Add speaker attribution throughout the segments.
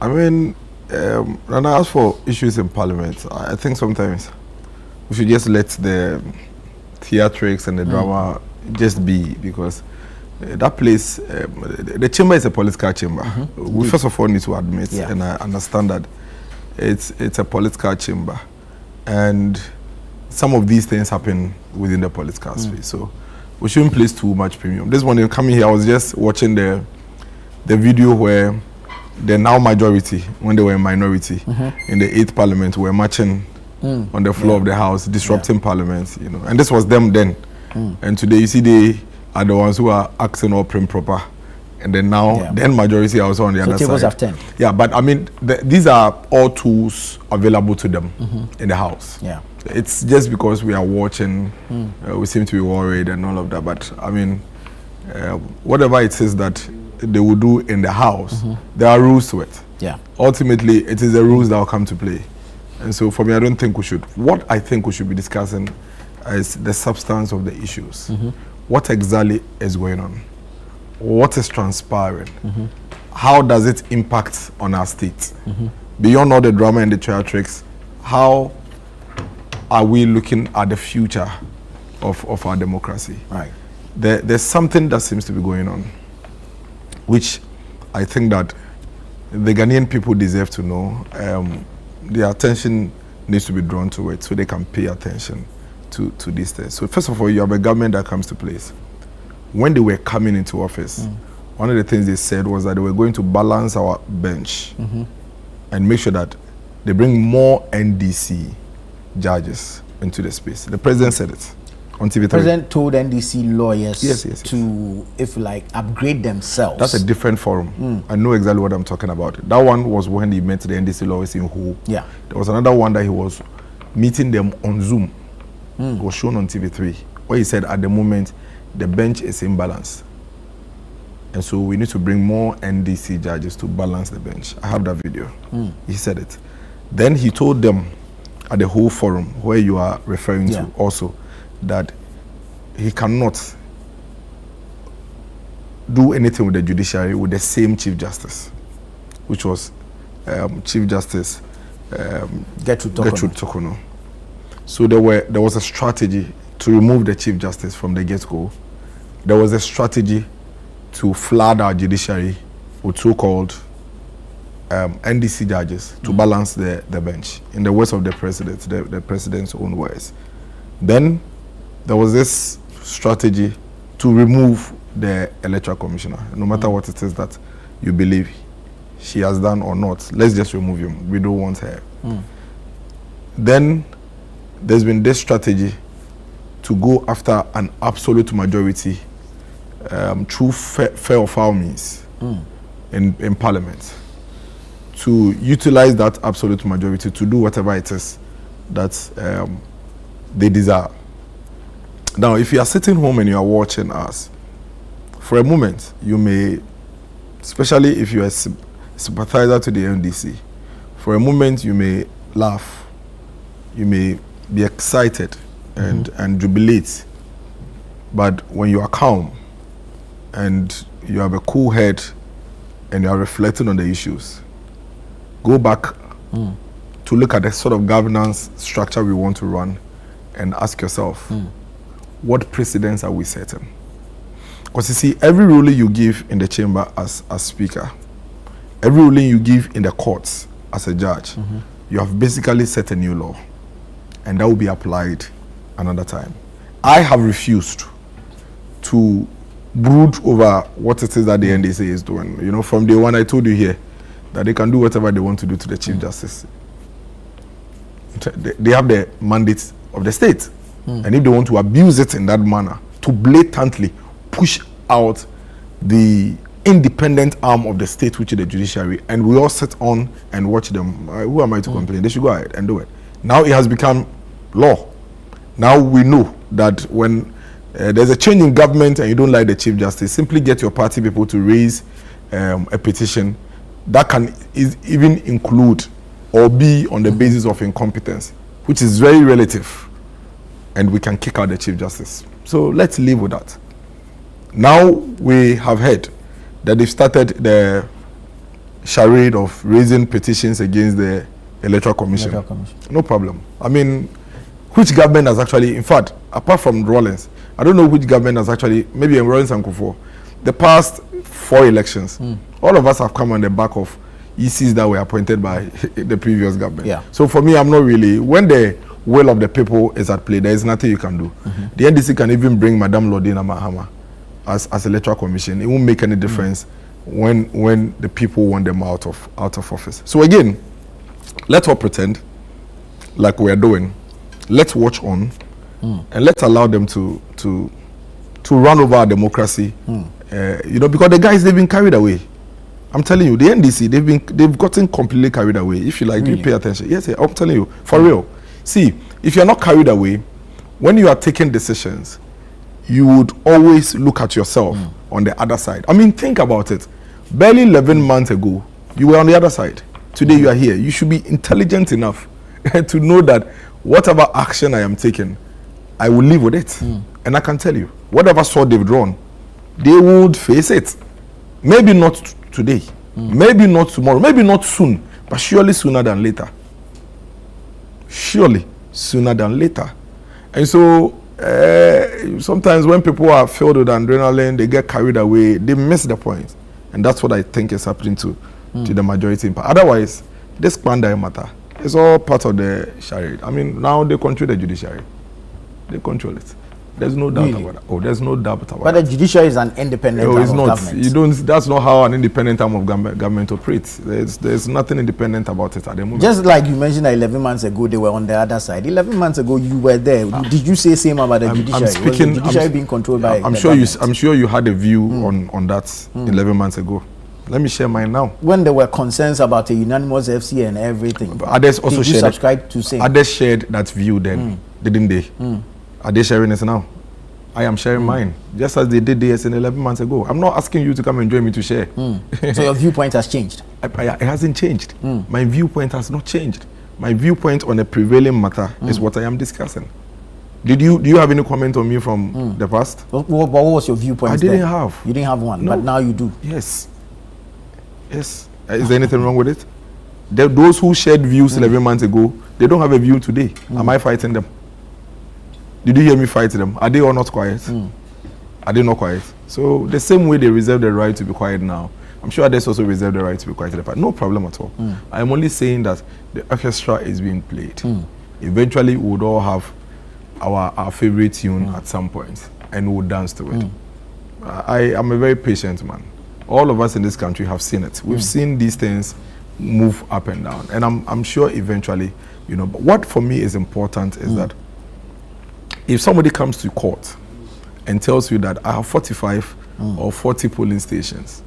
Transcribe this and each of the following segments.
Speaker 1: I mean, when I ask for issues in Parliament, I think sometimes we should just let the theatrics and the drama just be, because that place, the chamber is a political chamber. We first of all need to admit and I understand that it's a political chamber, and some of these things happen within the political space. So we shouldn't place too much premium. This morning coming here, I was just watching the video where the now majority, when they were in minority in the 8th Parliament, were marching on the floor of the House, disrupting Parliament, you know. And this was them then. And today, you see, they are the ones who are acting all prim proper. And then now, then majority are also on the other side.
Speaker 2: Tables have turned.
Speaker 1: Yeah, but I mean, these are all tools available to them in the House.
Speaker 2: Yeah.
Speaker 1: It's just because we are watching, we seem to be worried and all of that. But I mean, whatever it is that they will do in the House, there are rules to it.
Speaker 2: Yeah.
Speaker 1: Ultimately, it is the rules that will come to play. And so for me, I don't think we should. What I think we should be discussing is the substance of the issues. What exactly is going on? What is transpiring? How does it impact on our state? Beyond all the drama and the theatrics, how are we looking at the future of our democracy?
Speaker 2: Right.
Speaker 1: There's something that seems to be going on, which I think that the Ghanaian people deserve to know. Their attention needs to be drawn to it so they can pay attention to these things. So first of all, you have a government that comes to place. When they were coming into office, one of the things they said was that they were going to balance our bench and make sure that they bring more NDC judges into the space. The president said it on TV3.
Speaker 2: The president told NDC lawyers
Speaker 1: yes.
Speaker 2: to, if you like, upgrade themselves.
Speaker 1: That's a different forum. I know exactly what I'm talking about. That one was when he met the NDC lawyers in Who.
Speaker 2: Yeah.
Speaker 1: There was another one that he was meeting them on Zoom. It was shown on TV3, where he said at the moment the bench is imbalanced. And so we need to bring more NDC judges to balance the bench. I have that video. He said it. Then he told them at the whole forum, where you are referring to also, that he cannot do anything with the judiciary with the same Chief Justice, which was Chief Justice
Speaker 2: Gertrude
Speaker 1: Tokono. So there was a strategy to remove the Chief Justice from the get-go. There was a strategy to flood our judiciary with so-called NDC judges to balance the bench, in the words of the president, the president's own words. Then there was this strategy to remove the electoral commissioner, no matter what it is that you believe she has done or not. Let's just remove him. We don't want her. Then there's been this strategy to go after an absolute majority through fair or foul means in Parliament, to utilize that absolute majority to do whatever it is that they desire. Now, if you are sitting home and you are watching us, for a moment, you may, especially if you are a sympathizer to the NDC, for a moment you may laugh, you may be excited and jubilate. But when you are calm and you have a cool head and you are reflecting on the issues, go back to look at the sort of governance structure we want to run and ask yourself, what precedents are we setting? Because you see, every ruling you give in the chamber as speaker, every ruling you give in the courts as a judge, you have basically set a new law, and that will be applied another time. I have refused to brood over what it is that the NDC is doing. You know, from day one, I told you here that they can do whatever they want to do to the Chief Justice. They have the mandate of the state. And if they want to abuse it in that manner, to blatantly push out the independent arm of the state, which is the judiciary, and we all sit on and watch them, who am I to complain? They should go ahead and do it. Now it has become law. Now we know that when there's a change in government and you don't like the Chief Justice, simply get your party people to raise a petition that can even include or be on the basis of incompetence, which is very relative, and we can kick out the Chief Justice. So let's live with that. Now we have heard that they've started the charade of raising petitions against the Electoral Commission. No problem. I mean, which government has actually, in fact, apart from Rawlings, I don't know which government has actually, maybe in Rawlings and Kufuor, the past 4 elections, all of us have come on the back of ECs that were appointed by the previous government.
Speaker 2: Yeah.
Speaker 1: So for me, I'm not really, when the will of the people is at play, there is nothing you can do. The NDC can even bring Madam Lordina Mahama as Electoral Commission. It won't make any difference when the people want them out of office. So again, let's all pretend like we are doing. Let's watch on, and let's allow them to run over our democracy. Because the guys, they've been carried away. I'm telling you, the NDC, they've gotten completely carried away. If you like, you pay attention. Yes, I'm telling you, for real. See, if you're not carried away, when you are taking decisions, you would always look at yourself on the other side. I mean, think about it. Barely 11 months ago, you were on the other side. Today you are here. You should be intelligent enough to know that whatever action I am taking, I will live with it. And I can tell you, whatever sword they've drawn, they would face it. Maybe not today, maybe not tomorrow, maybe not soon, but surely sooner than later. Surely sooner than later. And so sometimes when people are filled with adrenaline, they get carried away, they miss the point. And that's what I think is happening to the majority. Otherwise, this Pandai matter is all part of the charade. I mean, now they control the judiciary. They control it. There's no doubt about that. Oh, there's no doubt about
Speaker 2: but
Speaker 1: that.
Speaker 2: But the judiciary is an independent arm of government.
Speaker 1: You don't. That's not how an independent arm of government operates. There's nothing independent about it at the moment.
Speaker 2: Just like you mentioned that 11 months ago, they were on the other side. 11 months ago, you were there. Did you say same about the judiciary?
Speaker 1: I'm speaking,
Speaker 2: was the judiciary being controlled by
Speaker 1: I'm sure you had a view on that 11 months ago. Let me share mine now.
Speaker 2: When there were concerns about a unanimous FC and everything,
Speaker 1: but others also
Speaker 2: did you subscribe to same?
Speaker 1: Others shared that view then, didn't they? Are they sharing it now? I am sharing mine, just as they did this 11 months ago. I'm not asking you to come and join me to share.
Speaker 2: So your viewpoint has changed?
Speaker 1: It hasn't changed. My viewpoint has not changed. My viewpoint on the prevailing matter is what I am discussing. Do you have any comment on me from the past?
Speaker 2: What was your viewpoint?
Speaker 1: I didn't have.
Speaker 2: You didn't have one,
Speaker 1: no.
Speaker 2: but now you do.
Speaker 1: Yes. Is there anything wrong with it? Those who shared views 11 months ago, they don't have a view today. Am I fighting them? Did you hear me fight them? Are they all not quiet? Are they not quiet? So the same way they reserve the right to be quiet now, I'm sure others also reserve the right to be quiet. No problem at all. I'm only saying that the orchestra is being played. Eventually, we would all have our favorite tune at some point, and we would dance to it. I am a very patient man. All of us in this country have seen it. We've seen these things move up and down, and I'm sure eventually, but what for me is important is that if somebody comes to court and tells you that I have 45 or 40 polling stations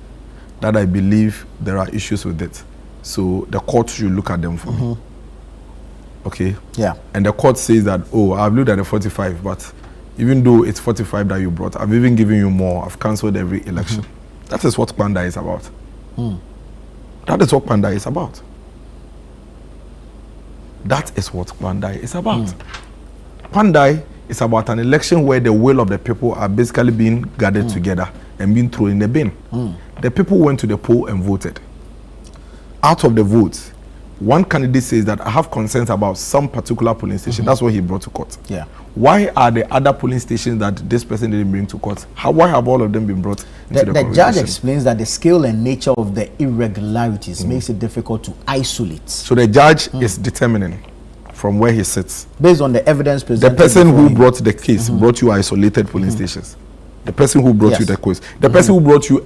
Speaker 1: that I believe there are issues with it, so the court should look at them for me. Okay?
Speaker 2: Yeah.
Speaker 1: And the court says that, oh, I've looked at the 45, but even though it's 45 that you brought, I've even given you more. I've cancelled every election. That is what Panda is about. That is what Panda is about. That is what Panda is about. Panda is about an election where the will of the people are basically being gathered together and being thrown in the bin. The people went to the poll and voted. Out of the votes, one candidate says that I have concerns about some particular polling station. That's what he brought to court.
Speaker 2: Yeah.
Speaker 1: Why are the other polling stations that this person didn't bring to court? Why have all of them been brought into the
Speaker 2: The judge explains that the scale and nature of the irregularities makes it difficult to isolate.
Speaker 1: So the judge is determining from where he sits.
Speaker 2: Based on the evidence presented.
Speaker 1: The person who brought the case brought you isolated polling stations. The person who brought you the case. The person who brought you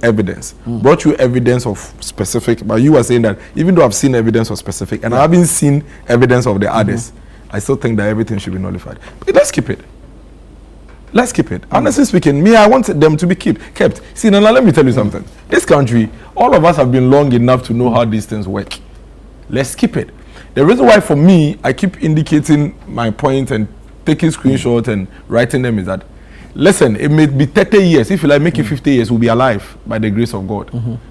Speaker 1: evidence of specific, but you are saying that even though I've seen evidence of specific and I haven't seen evidence of the others, I still think that everything should be nullified. But let's keep it. Let's keep it. Honestly speaking, me, I want them to be kept. See, now let me tell you something. This country, all of us have been long enough to know how these things work. Let's keep it. The reason why for me, I keep indicating my point and taking screenshots and writing them is that, listen, it may be 30 years. If you like, make it 50 years, we'll be alive by the grace of God.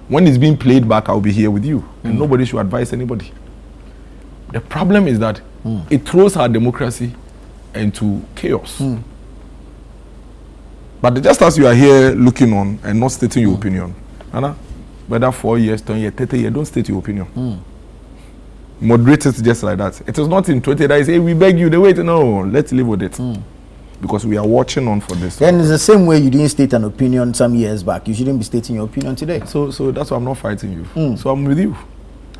Speaker 1: When it's being played back, I'll be here with you. And nobody should advise anybody. The problem is that it throws our democracy into chaos. But just as you are here looking on and not stating your opinion, Anna, whether 4 years, 10 years, 30 years, don't state your opinion. Moderate it just like that. It is not in 20 that say, we beg you, they wait. No, let's live with it. Because we are watching on for this.
Speaker 2: Then it's the same way you didn't state an opinion some years back. You shouldn't be stating your opinion today.
Speaker 1: So that's why I'm not fighting you. So I'm with you.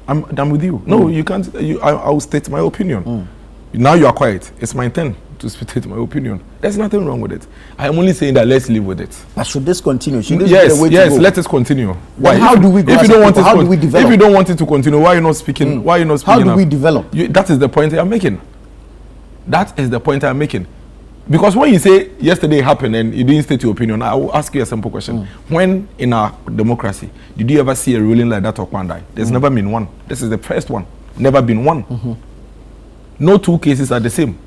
Speaker 1: I'm with you. No, you can't. I will state my opinion. Now you are quiet. It's my turn to state my opinion. There's nothing wrong with it. I am only saying that let's live with it.
Speaker 2: But should this continue? Should this
Speaker 1: yes,
Speaker 2: be the way
Speaker 1: yes.
Speaker 2: to go?
Speaker 1: Let us continue. Why?
Speaker 2: How do we go?
Speaker 1: If you don't want it,
Speaker 2: how do we develop?
Speaker 1: If you don't want it to continue, why are you not speaking? Why are you not speaking?
Speaker 2: How do we develop?
Speaker 1: That is the point I'm making. That is the point I'm making. Because when you say yesterday happened and you didn't state your opinion, I will ask you a simple question. When in our democracy, did you ever see a ruling like that of Kwandai? There's never been one. This is the first one. Never been one. No two cases are the same.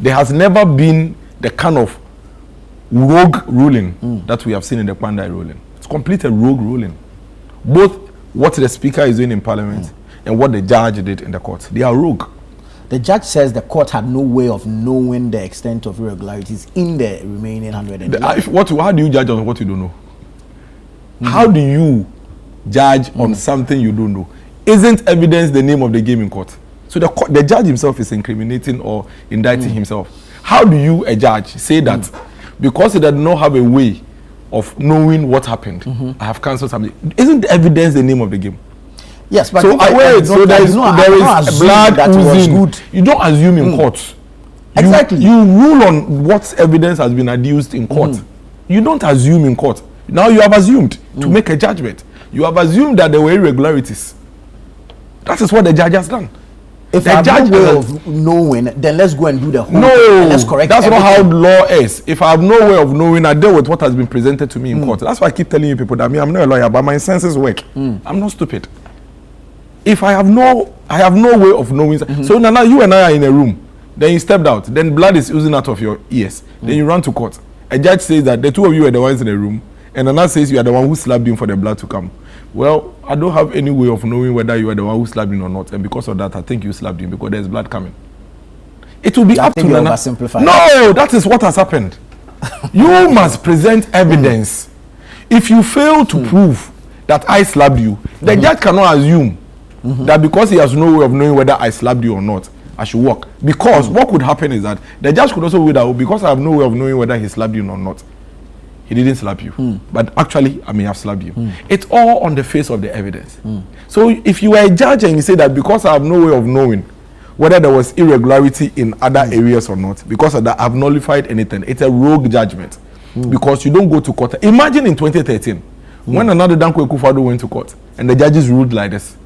Speaker 1: There has never been the kind of rogue ruling that we have seen in the Kwandai ruling. It's complete a rogue ruling. Both what the speaker is doing in parliament and what the judge did in the court. They are rogue.
Speaker 2: The judge says the court had no way of knowing the extent of irregularities in the remaining 100.
Speaker 1: How do you judge on what you don't know? How do you judge on something you don't know? Isn't evidence the name of the game in court? So the judge himself is incriminating or indicting himself. How do you, a judge, say that because he does not have a way of knowing what happened, I have cancelled something? Isn't evidence the name of the game?
Speaker 2: Yes, but
Speaker 1: so there is blood oozing. You don't assume in court.
Speaker 2: Exactly.
Speaker 1: You rule on what evidence has been adduced in court. You don't assume in court. Now you have assumed to make a judgment. You have assumed that there were irregularities. That is what the judge has done.
Speaker 2: If I have no way of knowing, then let's go and do the whole
Speaker 1: thing.
Speaker 2: And let's correct
Speaker 1: that's
Speaker 2: everything.
Speaker 1: Not how law is. If I have no way of knowing, I deal with what has been presented to me in court. That's why I keep telling you people that I'm not a lawyer, but my senses work. I'm not stupid. If I have no way of knowing. So now you and I are in a room. Then you stepped out. Then blood is oozing out of your ears. Then you run to court. A judge says that the two of you are the ones in the room, and another says you are the one who slapped him for the blood to come. Well, I don't have any way of knowing whether you are the one who slapped him or not, and because of that, I think you slapped him because there's blood coming. It will be up to you. No, that is what has happened. You must present evidence. If you fail to prove that I slapped you, the judge cannot assume that because he has no way of knowing whether I slapped you or not, I should walk. Because what could happen is that the judge could also rule that because I have no way of knowing whether he slapped you or not, he didn't slap you. But actually, I may have slapped you. It's all on the face of the evidence. So if you are a judge and you say that because I have no way of knowing whether there was irregularity in other areas or not, because of that, I've nullified anything, it's a rogue judgment. Because you don't go to court. Imagine in 2013, when another Danko Akufo-Addo went to court and the judges ruled like this.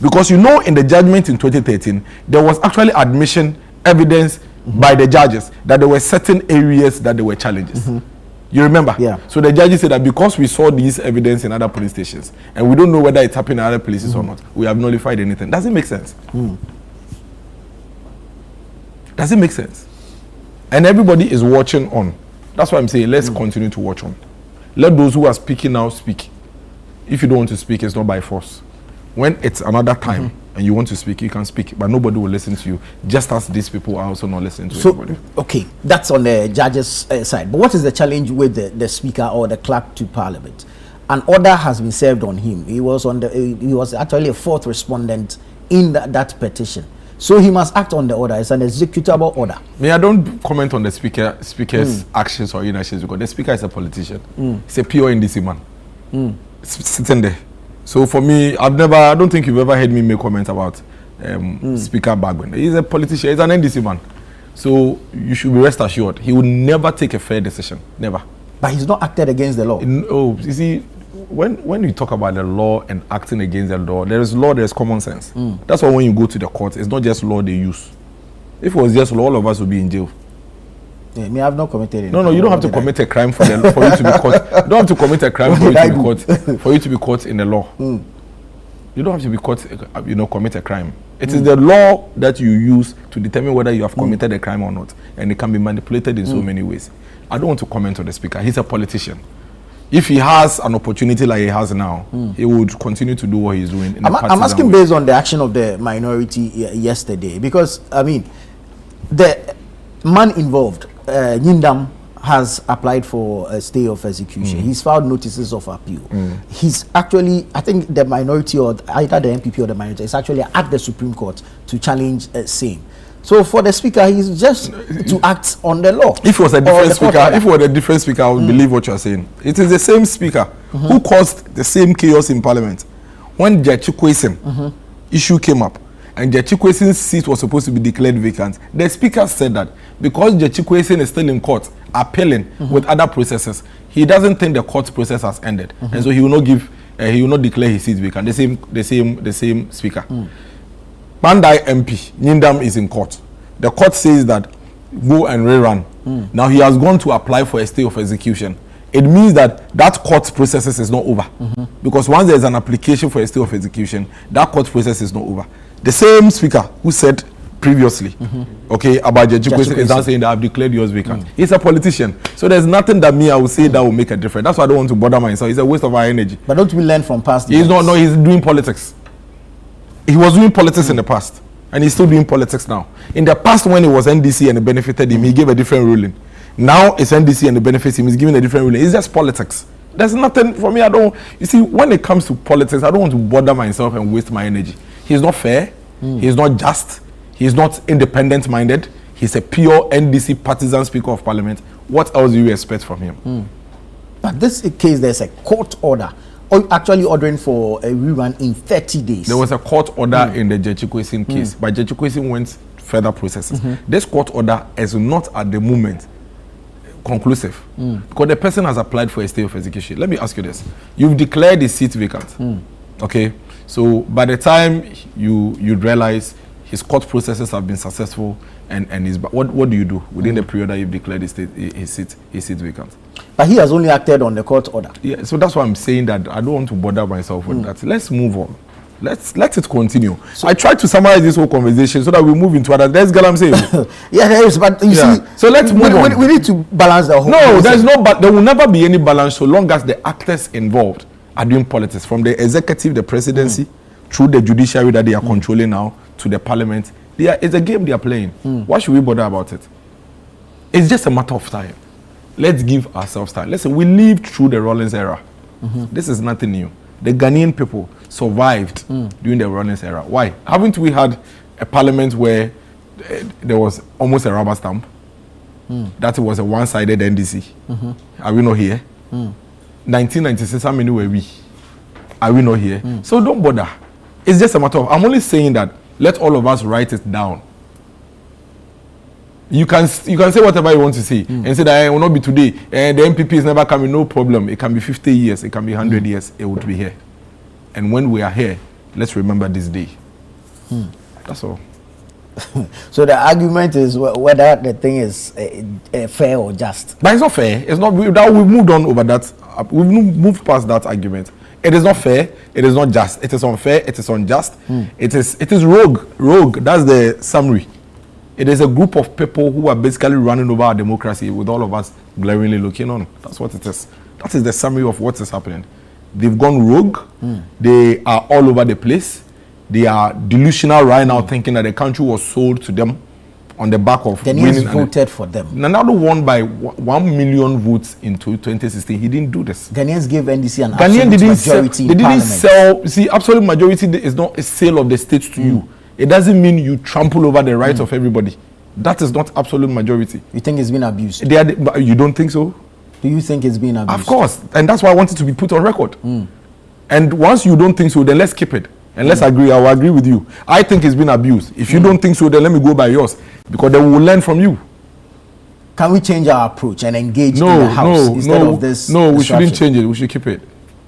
Speaker 1: Because you know in the judgment in 2013, there was actually admission, evidence by the judges that there were certain areas that there were challenges. You remember?
Speaker 2: Yeah.
Speaker 1: So the judges said that because we saw these evidence in other police stations and we don't know whether it's happening in other places or not, we have nullified anything. Does it make sense? Does it make sense? And everybody is watching on. That's why I'm saying let's continue to watch on. Let those who are speaking now speak. If you don't want to speak, it's not by force. When it's another time and you want to speak, you can speak, but nobody will listen to you, just as these people are also not listening to anybody. Okay,
Speaker 2: that's on the judge's side. But what is the challenge with the speaker or the clerk to parliament? An order has been served on him. He was actually a fourth respondent in that petition. So he must act on the order. It's an executable order.
Speaker 1: I don't comment on the speaker's actions or inactions because the speaker is a politician. He's a pure NDC man. Sitting there. So for me, I don't think you've ever heard me make comments about Speaker Bagbin. He's a politician. He's an NDC man. So you should be rest assured. He will never take a fair decision. Never.
Speaker 2: But he's not acted against the law.
Speaker 1: You see, when you talk about the law and acting against the law, there is law, there is common sense. That's why when you go to the court, it's not just law they use. If it was just law, all of us would be in jail.
Speaker 2: Yeah, me, I've not committed any.
Speaker 1: No, you don't have to commit a crime for you to be caught. You don't have to commit a crime for you to be caught in the law. You don't have to be caught, commit a crime. It is the law that you use to determine whether you have committed a crime or not, and it can be manipulated in so many ways. I don't want to comment on the speaker. He's a politician. If he has an opportunity like he has now, he would continue to do what he's doing.
Speaker 2: I'm asking based on the action of the minority yesterday, because I mean, the man involved, Nyindam, has applied for a stay of execution. He's filed notices of appeal. He's actually, I think the minority, or either the MPP or the minority, is actually at the Supreme Court to challenge same. So for the speaker, he's just to act on the law. If it was a
Speaker 1: different speaker, I would believe what you are saying. It is the same speaker who caused the same chaos in Parliament when Judge Chikwuesin issue came up, and Judge Chikwuesin's seat was supposed to be declared vacant. The speaker said that because Judge Chikwuesin is still in court appealing with other processes, he doesn't think the court process has ended, and so he will not give, he will not declare his seat vacant. The same speaker. Bandai MP Nyindam is in court. The court says that go and rerun. Now he has gone to apply for a stay of execution. It means that court process is not over, because once there is an application for a stay of execution, that court process is not over. The same speaker who said previously, okay, about Judge Chikwuesin is now saying that I've declared yours vacant. He's a politician, so there's nothing that I will say that will make a difference. That's why I don't want to bother myself. It's a waste of our energy.
Speaker 2: But don't we learn from past?
Speaker 1: He's not. No, he's doing politics. He was doing politics in the past, and he's still doing politics now. In the past, when it was NDC and it benefited him, he gave a different ruling. Now it's NDC and it benefits him, he's giving a different ruling. It's just politics. There's nothing for me. You see, when it comes to politics, I don't want to bother myself and waste my energy. He's not fair. He's not just. He's not independent minded. He's a pure NDC partisan Speaker of Parliament. What else do you expect from him?
Speaker 2: But this case, there's a court order actually ordering for a rerun in 30 days.
Speaker 1: There was a court order in the Judge Chikwuesin case, but Judge Chikwuesin went further processes. This court order is not at the moment conclusive, because the person has applied for a stay of execution. Let me ask you this: you've declared the seat vacant. Okay, so by the time you realize his court processes have been successful, and what do you do within the period that you've declared his seat vacant?
Speaker 2: But he has only acted on the court order.
Speaker 1: Yeah, so that's why I'm saying that I don't want to bother myself with that. Let's move on. Let it continue. So I tried to summarize this whole conversation so that we move into other. That's what I'm saying.
Speaker 2: Yeah, there is, but you see,
Speaker 1: so let's move on.
Speaker 2: We need to balance the whole.
Speaker 1: No, there's no, but there will never be any balance so long as the actors involved are doing politics, from the executive, the presidency, through the judiciary that they are controlling now, to the parliament. It's a game they are playing. Why should we bother about it? It's just a matter of time. Let's give ourselves time. Listen, we lived through the Rawlings era. This is nothing new. The Ghanaian people survived during the Rawlings era. Why? Haven't we had a parliament where there was almost a rubber stamp? That was a one-sided NDC. Are we not here? 1996, how many were we? Are we not here? So don't bother. It's just a matter of, I'm only saying that let all of us write it down. You can say whatever you want to say and say that it will not be today. The MPP is never coming, no problem. It can be 50 years, it can be 100 years, it would be here. And when we are here, let's remember this day. That's all.
Speaker 2: So the argument is whether the thing is fair or just.
Speaker 1: But it's not fair. It's not. We've moved on over that. We've moved past that argument. It is not fair. It is not just. It is unfair. It is unjust. It is rogue. Rogue. That's the summary. It is a group of people who are basically running over our democracy with all of us glaringly looking on. That's what it is. That is the summary of what is happening. They've gone rogue. They are all over the place. They are delusional right now, thinking that the country was sold to them on the back of
Speaker 2: Ghanaians voted for them.
Speaker 1: Nanado won by 1 million votes in 2016. He didn't do this.
Speaker 2: Ghanaians gave NDC an absolute majority.
Speaker 1: They didn't sell. See, absolute majority is not a sale of the state to you. It doesn't mean you trample over the rights of everybody. That is not absolute majority.
Speaker 2: You think it's been abused?
Speaker 1: You don't think so?
Speaker 2: Do you think it's been abused?
Speaker 1: Of course. And that's why I wanted to be put on record. And once you don't think so, then let's keep it. And let's agree. I will agree with you. I think it's been abused. If you don't think so, then let me go by yours. Because then we will learn from you.
Speaker 2: Can we change our approach and engage in the house instead of this?
Speaker 1: No, we shouldn't change it. We should keep it.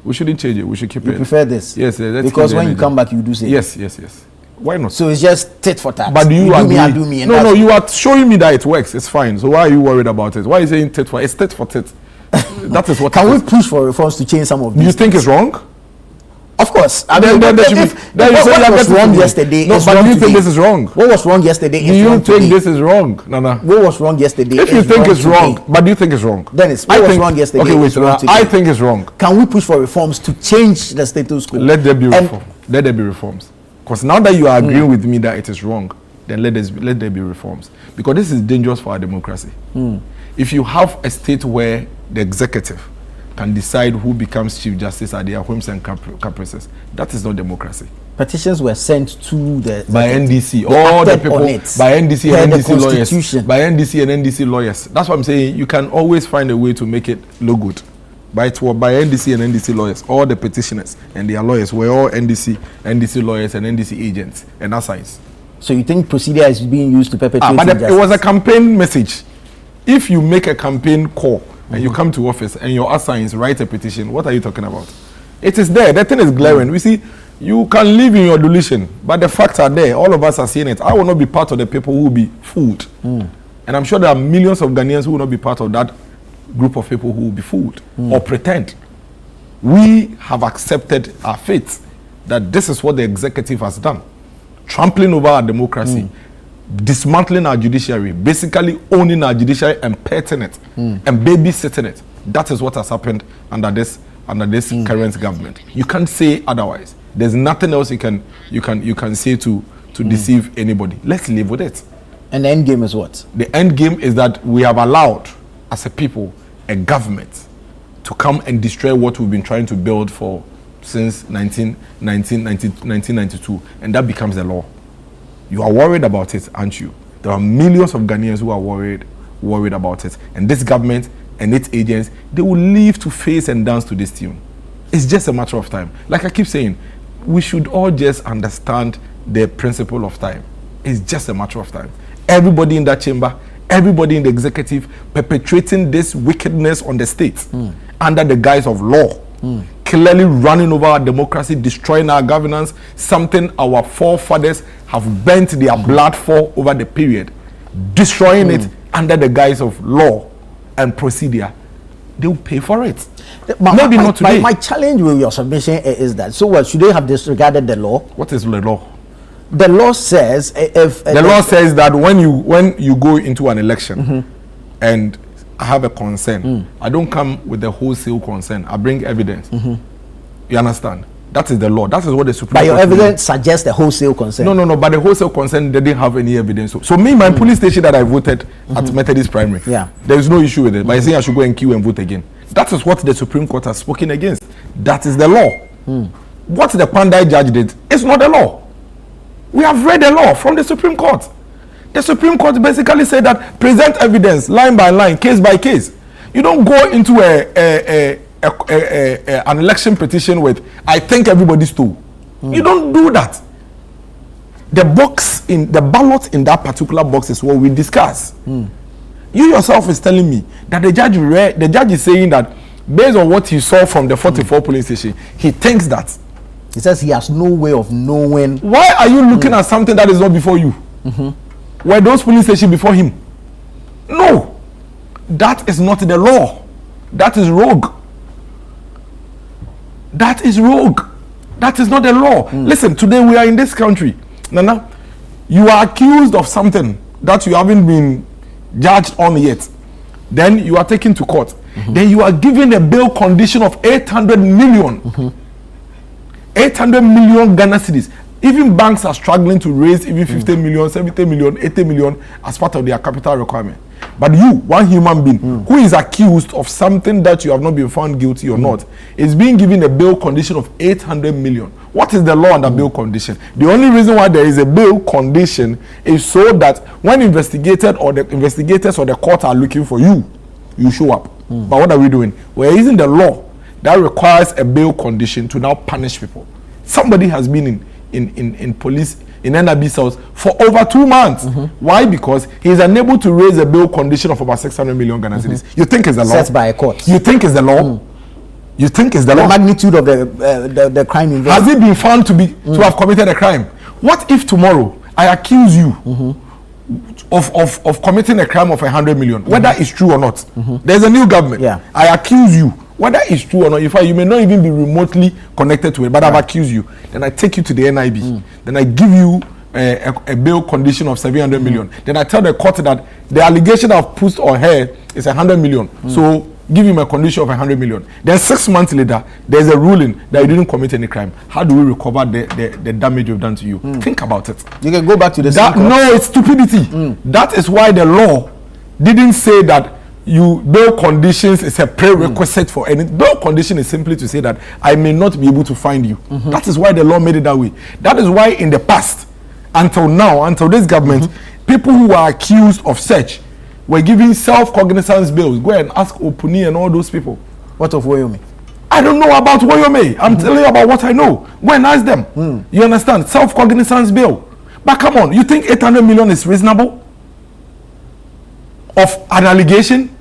Speaker 1: We shouldn't change it. We should keep it.
Speaker 2: You prefer this?
Speaker 1: Yes.
Speaker 2: Because when you come back, you do say
Speaker 1: yes. Why not?
Speaker 2: So it's just tit for tat.
Speaker 1: But do you agree?
Speaker 2: Me, I do me. And
Speaker 1: no, you are showing me that it works. It's fine. So why are you worried about it? Why are you saying tit for? It's tit for tit. That is what.
Speaker 2: Can we push for reforms to change some of these?
Speaker 1: Do you think it's wrong?
Speaker 2: Of course.
Speaker 1: I mean, what was wrong yesterday? No, but do you think this is wrong?
Speaker 2: What was wrong yesterday?
Speaker 1: Do you think this is wrong? No.
Speaker 2: What was wrong yesterday?
Speaker 1: If you think it's wrong, but do you think it's wrong?
Speaker 2: Dennis, what was wrong yesterday?
Speaker 1: Okay, wait. I think it's wrong.
Speaker 2: Can we push for reforms to change the status quo?
Speaker 1: Let there be reform. Let there be reforms. Because now that you are agreeing with me that it is wrong, then let there be reforms. Because this is dangerous for our democracy. if you have a state where the executive can decide who becomes Chief Justice at their whims and caprices, that is not democracy.
Speaker 2: Petitions were sent to the
Speaker 1: by NDC, all the people by NDC and NDC lawyers, by NDC and NDC lawyers. That's what I'm saying. You can always find a way to make it look good. By NDC and NDC lawyers, all the petitioners and their lawyers were all NDC lawyers and NDC agents and assigns.
Speaker 2: So you think procedure is being used to perpetrate
Speaker 1: but it was a campaign message. If you make a campaign call and you come to office and your assigns write a petition, what are you talking about? It is there. That thing is glaring. We see. You can live in your delusion, but the facts are there. All of us are seeing it. I will not be part of the people who will be fooled. And I'm sure there are millions of Ghanaians who will not be part of that group of people who will be fooled or pretend. We have accepted our fate that this is what the executive has done. Trampling over our democracy, dismantling our judiciary, basically owning our judiciary and petting it and babysitting it. That is what has happened under this current government. You can't say otherwise. There's nothing else you can say to deceive anybody. Let's live with it.
Speaker 2: And the end game is what?
Speaker 1: The end game is that we have allowed, as a people, a government to come and destroy what we've been trying to build for since 1992, and that becomes the law. You are worried about it, aren't you? There are millions of Ghanaians who are worried about it, and this government and its agents, they will live to face and dance to this tune. It's just a matter of time. Like I keep saying, we should all just understand the principle of time. It's just a matter of time. Everybody in that chamber, everybody in the executive perpetrating this wickedness on the state under the guise of law, clearly running over our democracy, destroying our governance, something our forefathers have burnt their blood for over the period, destroying it under the guise of law and procedure. They will pay for it. Maybe not today.
Speaker 2: My challenge with your submission is that, so what, should they have disregarded the law?
Speaker 1: What is the law?
Speaker 2: The law says
Speaker 1: the law says that when you go into an election and I have a concern, I don't come with the wholesale concern. I bring evidence. You understand? That is the law. That is what the Supreme Court.
Speaker 2: But your evidence suggests a wholesale concern.
Speaker 1: No. But the wholesale concern, they didn't have any evidence. So me, my police station that I voted at Methodist Primary, there is no issue with it. But I say I should go and queue and vote again. That is what the Supreme Court has spoken against. That is the law. What the Pandai judge did is not the law. We have read the law from the Supreme Court. The Supreme Court basically said that present evidence line by line, case by case. You don't go into an election petition with I think everybody stole. You don't do that. The ballot in that particular box is what we discuss. You yourself is telling me that the judge is saying that based on what he saw from the 44 police station, he thinks that.
Speaker 2: He says he has no way of knowing.
Speaker 1: Why are you looking at something that is not before you? Were those police stations before him? No. That is not the law. That is rogue. That is rogue. That is not the law. Listen, today we are in this country. Nana, you are accused of something that you haven't been judged on yet. Then you are taken to court. Then you are given a bail condition of 800 million. 800 million Ghana cedis. Even banks are struggling to raise even 50 million, 70 million, 80 million as part of their capital requirement. But you, one human being who is accused of something that you have not been found guilty or not, is being given a bail condition of 800 million. What is the law under bail condition? The only reason why there is a bail condition is so that when investigators or the court are looking for you, you show up. But what are we doing? We're using the law that requires a bail condition to now punish people. Somebody has been in police, in NIB cells for over 2 months. Why? Because he is unable to raise a bail condition of about 600 million Ghana cedis. You think it's the law?
Speaker 2: Set by a court.
Speaker 1: You think it's the law? You think it's the law?
Speaker 2: The magnitude of the crime involved.
Speaker 1: Has it been found to have committed a crime? What if tomorrow I accuse you of committing a crime of 100 million, whether it's true or not? There's a new government. I accuse you, whether it's true or not. In fact, you may not even be remotely connected to it, but I've accused you. Then I take you to the NIB. Then I give you a bail condition of 700 million. Then I tell the court that the allegation I've put on her is 100 million. So give him a condition of 100 million. Then 6 months later, there's a ruling that you didn't commit any crime. How do we recover the damage you've done to you? Think about it.
Speaker 2: You can go back to the
Speaker 1: No, it's stupidity. That is why the law didn't say that bail conditions is a prerequisite for any. Bail condition is simply to say that I may not be able to find you. That is why the law made it that way. That is why in the past, until now, until this government, people who are accused of search were given self-cognizance bails. Go and ask Opuni and all those people.
Speaker 2: What of Woyome?
Speaker 1: I don't know about Woyome. I'm telling you about what I know. Go and ask them. You understand? Self-cognizance bail. But come on, you think 800 million is reasonable? Of an allegation?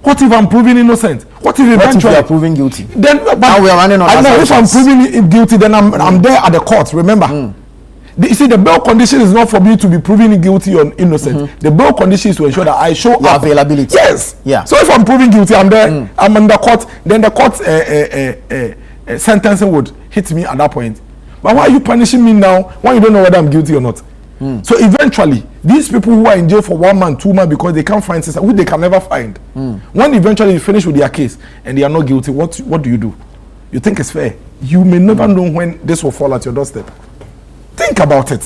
Speaker 1: What if I'm proven innocent? What if eventually
Speaker 2: you are proven guilty?
Speaker 1: Then
Speaker 2: now we are running on.
Speaker 1: I know if I'm proven guilty, then I'm there at the court. Remember, you see, the bail condition is not for me to be proven guilty or innocent. The bail condition is to ensure that I show
Speaker 2: your
Speaker 1: up.
Speaker 2: Availability.
Speaker 1: Yes.
Speaker 2: Yeah.
Speaker 1: So if I'm proven guilty, I'm there. I'm in the court. Then the court sentencing would hit me at that point. But why are you punishing me now when you don't know whether I'm guilty or not? So eventually, these people who are in jail for 1 month, 2 months because they can't find system, which they can never find. When eventually you finish with their case and they are not guilty, what do? You think it's fair? You may never know when this will fall at your doorstep. Think about it.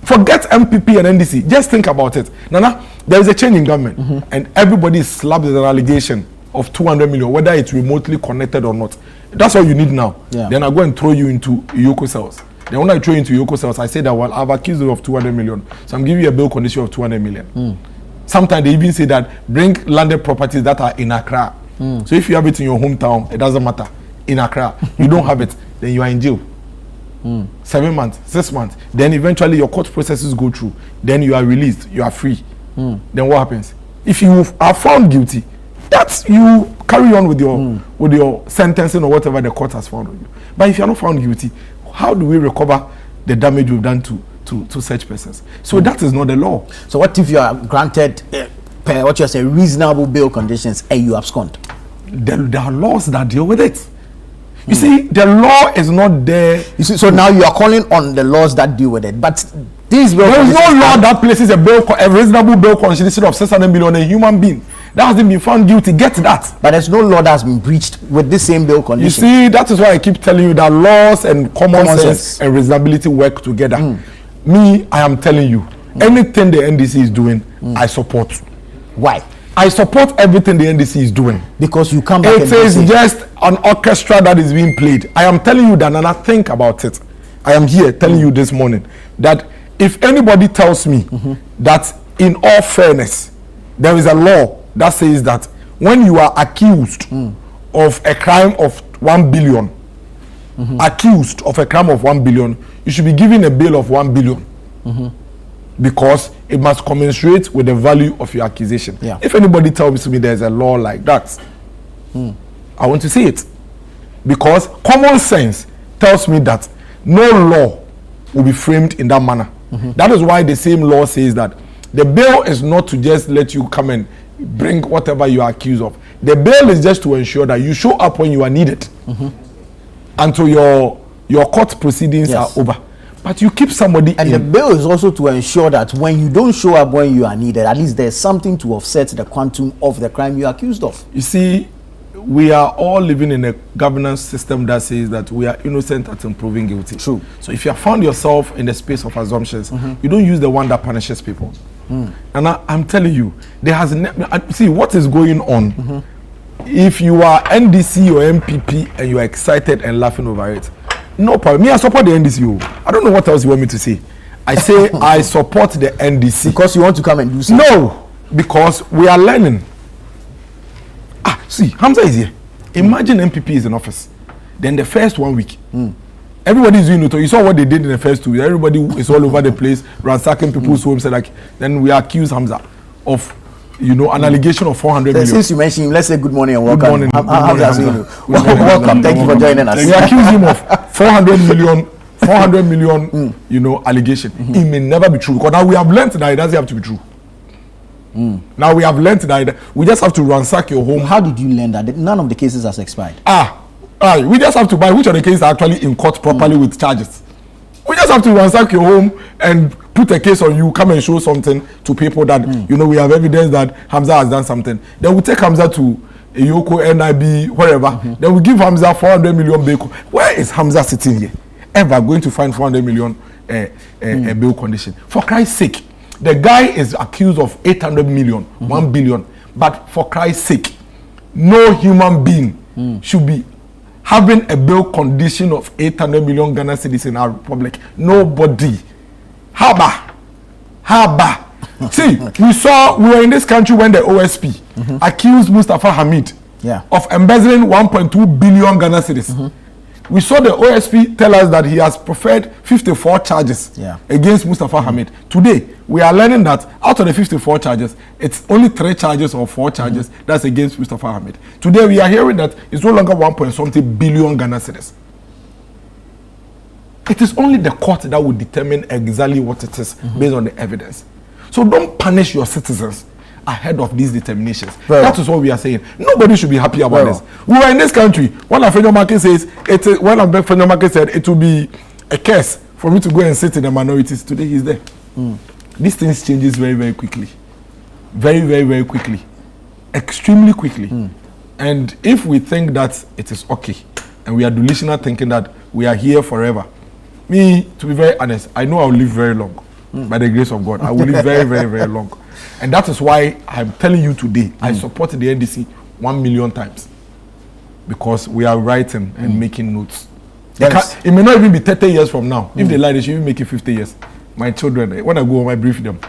Speaker 1: Forget MPP and NDC. Just think about it. Nana, there is a change in government, and everybody is slapped with an allegation of 200 million, whether it's remotely connected or not. That's all you need now.
Speaker 2: Yeah.
Speaker 1: Then I go and throw you into Yoko cells. Then when I throw you into Yoko cells, I say that, well, I've accused you of 200 million. So I'm giving you a bail condition of 200 million. Sometimes they even say that bring landed properties that are in Accra. So if you have it in your hometown, it doesn't matter. In Accra, you don't have it, then you are in jail. 7 months, 6 months. Then eventually your court processes go through. Then you are released. You are free. Then what happens? If you are found guilty, that's you carry on with your sentencing or whatever the court has found on you. But if you are not found guilty, how do we recover the damage we've done to such persons? So that is not the law.
Speaker 2: So what if you are granted what you say reasonable bail conditions and you abscond?
Speaker 1: There are laws that deal with it. You see, the law is not there.
Speaker 2: You see, so now you are calling on the laws that deal with it, but these
Speaker 1: there is no law that places a reasonable bail condition of 600 million a human being that hasn't been found guilty. Get that.
Speaker 2: But there's no law that has been breached with this same bail condition.
Speaker 1: You see, that is why I keep telling you that laws and common sense and reasonability work together. Me, I am telling you, anything the NDC is doing, I support.
Speaker 2: Why?
Speaker 1: I support everything the NDC is doing.
Speaker 2: Because you come back.
Speaker 1: It is just an orchestra that is being played. I am telling you that, and I think about it. I am here telling you this morning that if anybody tells me that in all fairness, there is a law that says that when you are accused of a crime of 1 billion, accused of a crime of 1 billion, you should be given a bail of 1 billion. Because it must commensurate with the value of your accusation.
Speaker 2: Yeah.
Speaker 1: If anybody tells me there's a law like that, I want to see it. Because common sense tells me that no law will be framed in that manner. That is why the same law says that the bail is not to just let you come and bring whatever you are accused of. The bail is just to ensure that you show up when you are needed until your court proceedings are over. But you keep somebody
Speaker 2: and the bail is also to ensure that when you don't show up when you are needed, at least there's something to offset the quantum of the crime you are accused of.
Speaker 1: You see, we are all living in a governance system that says that we are innocent until proven guilty.
Speaker 2: True.
Speaker 1: So if you have found yourself in the space of assumptions, you don't use the one that punishes people. And I'm telling you, there has see what is going on. If you are NDC or MPP and you are excited and laughing over it, no problem. Me, I support the NDC. I don't know what else you want me to say. I say I support the NDC.
Speaker 2: Because you want to come and do something?
Speaker 1: No, because we are learning. See, Hamza is here. Imagine MPP is in office. Then the first 1 week, everybody is doing it. You saw what they did in the first 2 weeks. Everybody is all over the place, ransacking people's homes. Then we accuse Hamza of, an allegation of 400 million.
Speaker 2: Since you mentioned him, let's say good morning and welcome.
Speaker 1: Good morning.
Speaker 2: Hamza. Welcome. Thank you for joining us.
Speaker 1: We accuse him of 400 million, allegation. It may never be true because now we have learned that it doesn't have to be true. Now we have learned that we just have to ransack your home.
Speaker 2: How did you learn that? None of the cases has expired.
Speaker 1: We just have to buy which of the cases are actually in court properly with charges. We just have to ransack your home and put a case on you, come and show something to people that, we have evidence that Hamza has done something. Then we take Hamza to Yoko, NIB, wherever. Then we give Hamza 400 million bail. Where is Hamza sitting here? Ever going to find 400 million bail condition? For Christ's sake, the guy is accused of 800 million, 1 billion. But for Christ's sake, no human being should be having a bail condition of 800 million Ghana cedis in our republic. Nobody. Haba. See, we were in this country when the OSP accused Mustafa Hamid of embezzling 1.2 billion Ghana cedis. We saw the OSP tell us that he has preferred 54 charges against Mustafa Hamid. Today, we are learning that out of the 54 charges, it's only 3 charges or 4 charges that's against Mustafa Hamid. Today, we are hearing that it's no longer 1.something billion Ghana cedis. It is only the court that will determine exactly what it is based on the evidence. So don't punish your citizens ahead of these determinations. That is what we are saying. Nobody should be happy about this. We were in this country when Afenyo Market says said it will be a curse for me to go and sit in the minorities. Today he's there. These things changes very, very quickly. Very, very, very quickly. Extremely quickly. And if we think that it is okay, and we are delusional thinking that we are here forever, me, to be very honest, I know I'll live very long. By the grace of God, I will live very, very, very long. And that is why I'm telling you today, I support the NDC 1 million times. Because we are writing and making notes. It may not even be 30 years from now. If they lie, they should even make it 50 years. My children, when I go home, I brief them.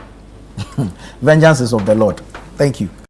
Speaker 2: Vengeance is of the Lord. Thank you.